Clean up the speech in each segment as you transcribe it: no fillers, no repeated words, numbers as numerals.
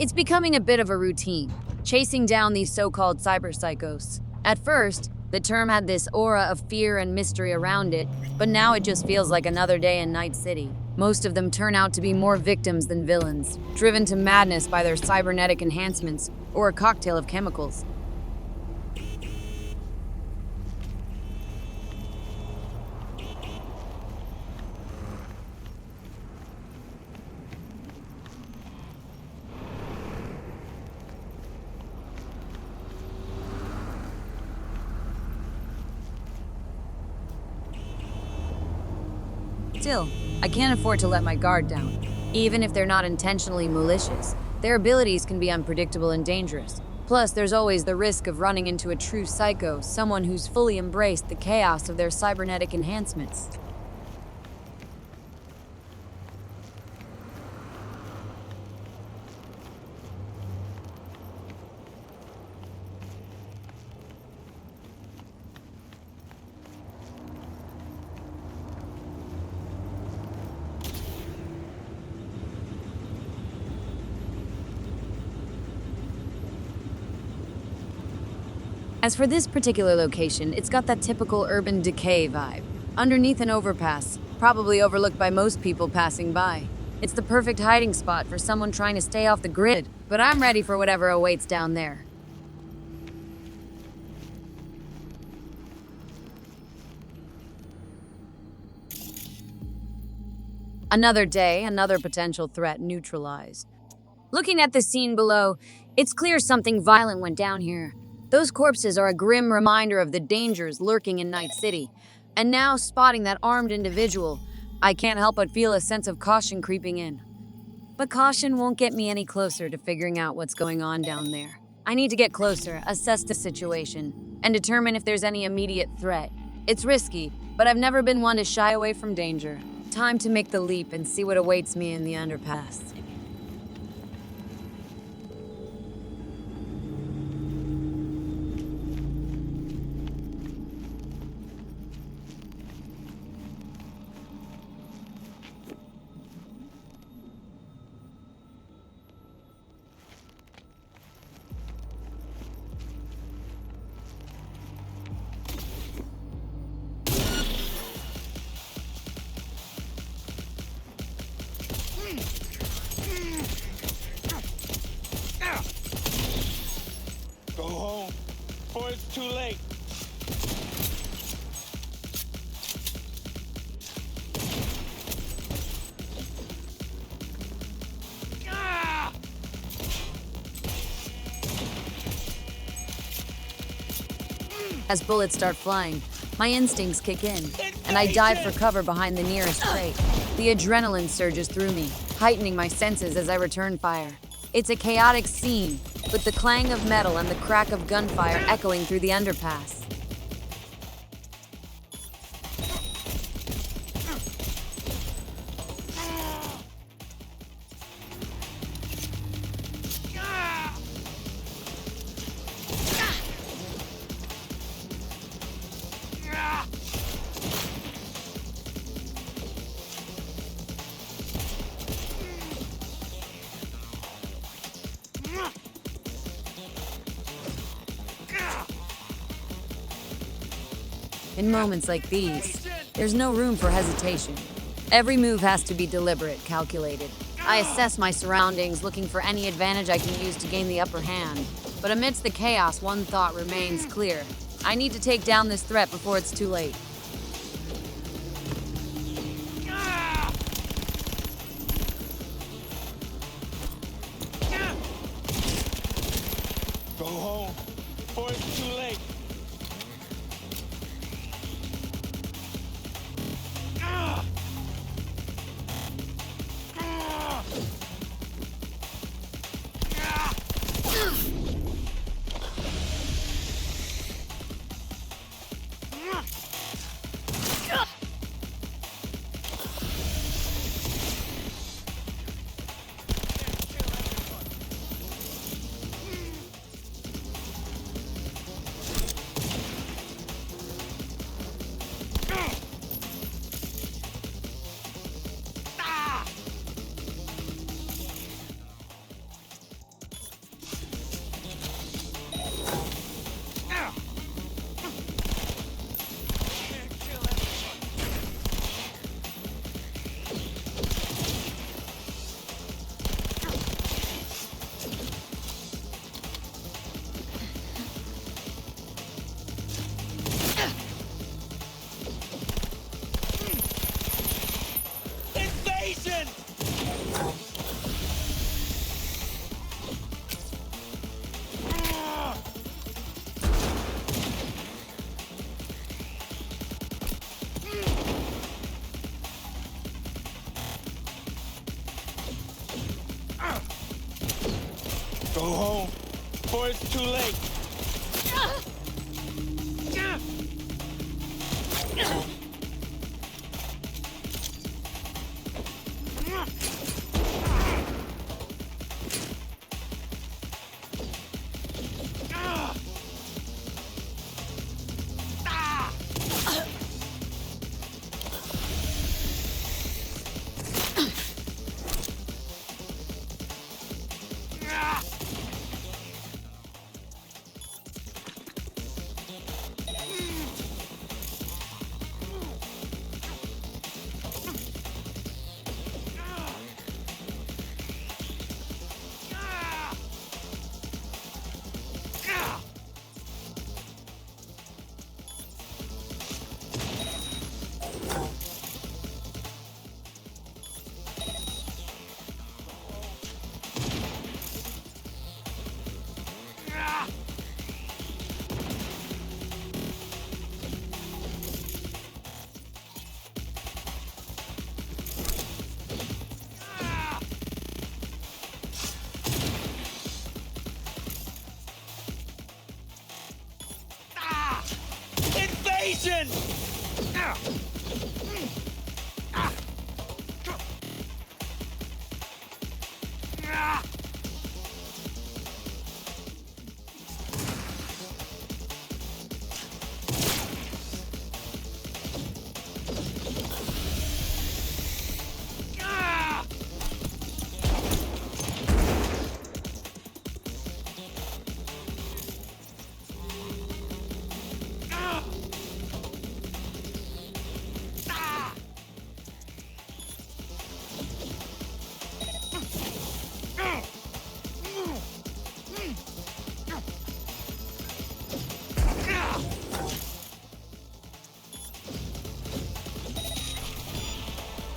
It's becoming a bit of a routine, chasing down these so-called cyber psychos. At first, the term had this aura of fear and mystery around it, but now it just feels like another day in Night City. Most of them turn out to be more victims than villains, driven to madness by their cybernetic enhancements or a cocktail of chemicals. Still, I can't afford to let my guard down. Even if they're not intentionally malicious, their abilities can be unpredictable and dangerous. Plus, there's always the risk of running into a true psycho, someone who's fully embraced the chaos of their cybernetic enhancements. As for this particular location, it's got that typical urban decay vibe. Underneath an overpass, probably overlooked by most people passing by. It's the perfect hiding spot for someone trying to stay off the grid, but I'm ready for whatever awaits down there. Another day, another potential threat neutralized. Looking at the scene below, it's clear something violent went down here. Those corpses are a grim reminder of the dangers lurking in Night City. And now, spotting that armed individual, I can't help but feel a sense of caution creeping in. But caution won't get me any closer to figuring out what's going on down there. I need to get closer, assess the situation, and determine if there's any immediate threat. It's risky, but I've never been one to shy away from danger. Time to make the leap and see what awaits me in the underpass. Go home, before it's too late. As bullets start flying, my instincts kick in, and I dive for cover behind the nearest crate. The adrenaline surges through me, heightening my senses as I return fire. It's a chaotic scene, with the clang of metal and the crack of gunfire echoing through the underpass. In moments like these, there's no room for hesitation. Every move has to be deliberate, calculated. I assess my surroundings, looking for any advantage I can use to gain the upper hand. But amidst the chaos, one thought remains clear. I need to take down this threat before it's too late. Go home, before it's too late. before it's too late. Invasion!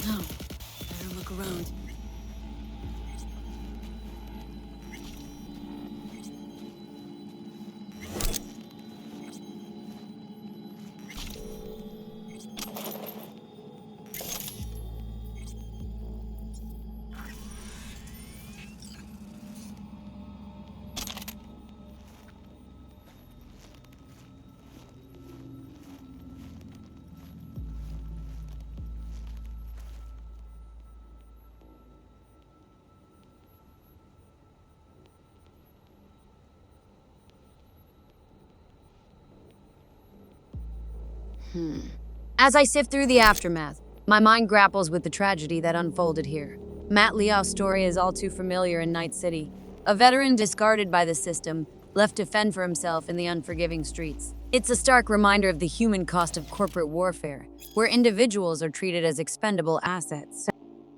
Oh, better look around. As I sift through the aftermath, my mind grapples with the tragedy that unfolded here. Matt Liao's story is all too familiar in Night City. A veteran discarded by the system, left to fend for himself in the unforgiving streets. It's a stark reminder of the human cost of corporate warfare, where individuals are treated as expendable assets.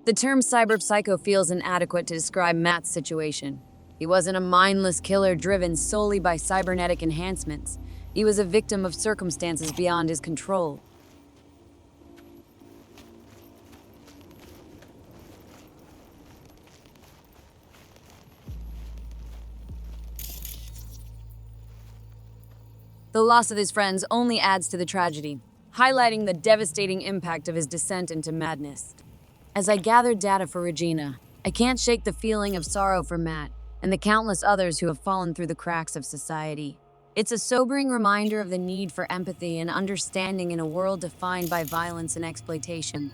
The term cyberpsycho feels inadequate to describe Matt's situation. He wasn't a mindless killer driven solely by cybernetic enhancements. He was a victim of circumstances beyond his control. The loss of his friends only adds to the tragedy, highlighting the devastating impact of his descent into madness. As I gathered data for Regina, I can't shake the feeling of sorrow for Matt and the countless others who have fallen through the cracks of society. It's a sobering reminder of the need for empathy and understanding in a world defined by violence and exploitation.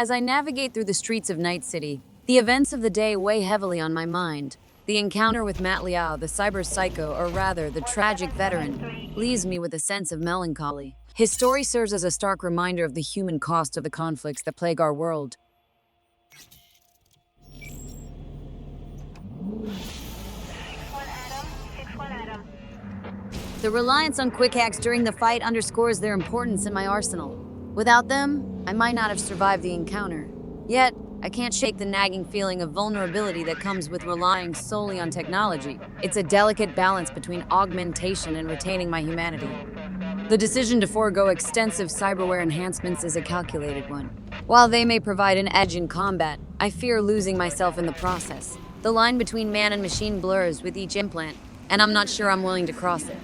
As I navigate through the streets of Night City, the events of the day weigh heavily on my mind. The encounter with Matt Liao, the cyber psycho, or rather, the tragic veteran, leaves me with a sense of melancholy. His story serves as a stark reminder of the human cost of the conflicts that plague our world. The reliance on quick hacks during the fight underscores their importance in my arsenal. Without them, I might not have survived the encounter. Yet, I can't shake the nagging feeling of vulnerability that comes with relying solely on technology. It's a delicate balance between augmentation and retaining my humanity. The decision to forego extensive cyberware enhancements is a calculated one. While they may provide an edge in combat, I fear losing myself in the process. The line between man and machine blurs with each implant, and I'm not sure I'm willing to cross it.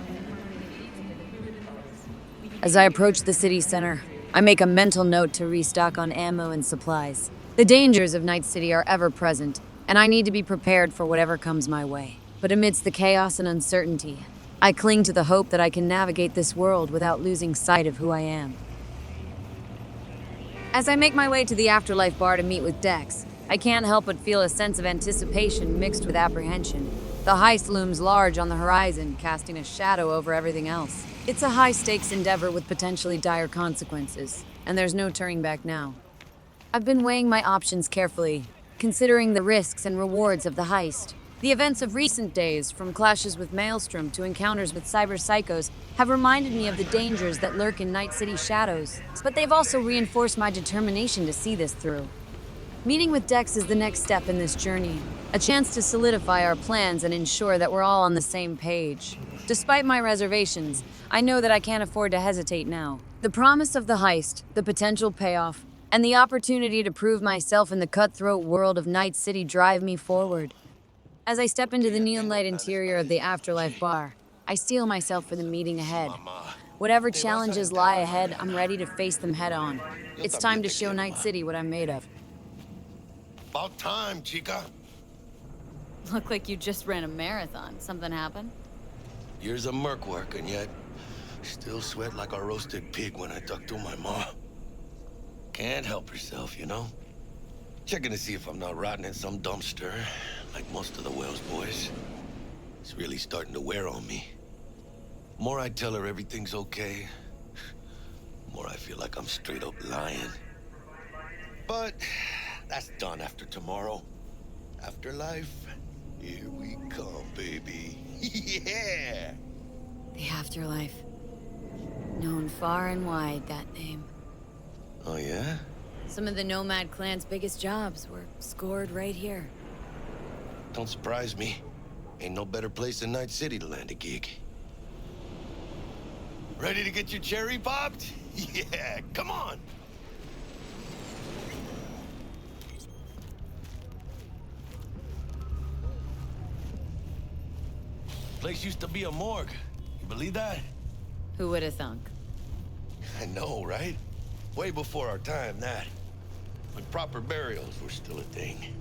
As I approach the city center, I make a mental note to restock on ammo and supplies. The dangers of Night City are ever present, and I need to be prepared for whatever comes my way. But amidst the chaos and uncertainty, I cling to the hope that I can navigate this world without losing sight of who I am. As I make my way to the Afterlife bar to meet with Dex, I can't help but feel a sense of anticipation mixed with apprehension. The heist looms large on the horizon, casting a shadow over everything else. It's a high-stakes endeavor with potentially dire consequences, and there's no turning back now. I've been weighing my options carefully, considering the risks and rewards of the heist. The events of recent days, from clashes with Maelstrom to encounters with cyber psychos, have reminded me of the dangers that lurk in Night City shadows, but they've also reinforced my determination to see this through. Meeting with Dex is the next step in this journey, a chance to solidify our plans and ensure that we're all on the same page. Despite my reservations, I know that I can't afford to hesitate now. The promise of the heist, the potential payoff, and the opportunity to prove myself in the cutthroat world of Night City drive me forward. As I step into the neon light interior of the Afterlife bar, I steel myself for the meeting ahead. Whatever challenges lie ahead, I'm ready to face them head on. It's time to show Night City what I'm made of. About time, chica. Look like you just ran a marathon. Something happened? Years of merc work, and yet still sweat like a roasted pig when I talk to my ma. Can't help herself, you know? Checking to see if I'm not rotting in some dumpster, like most of the Wells boys. It's really starting to wear on me. More I tell her everything's okay, more I feel like I'm straight up lying. But that's done after tomorrow. Afterlife, here we come, baby. Yeah! The Afterlife. Known far and wide, that name. Oh, yeah? Some of the Nomad clan's biggest jobs were scored right here. Don't surprise me. Ain't no better place than Night City to land a gig. Ready to get your cherry popped? Yeah, come on! Place used to be a morgue. You believe that? Who would have thunk? I know, right? Way before our time, that. When proper burials were still a thing.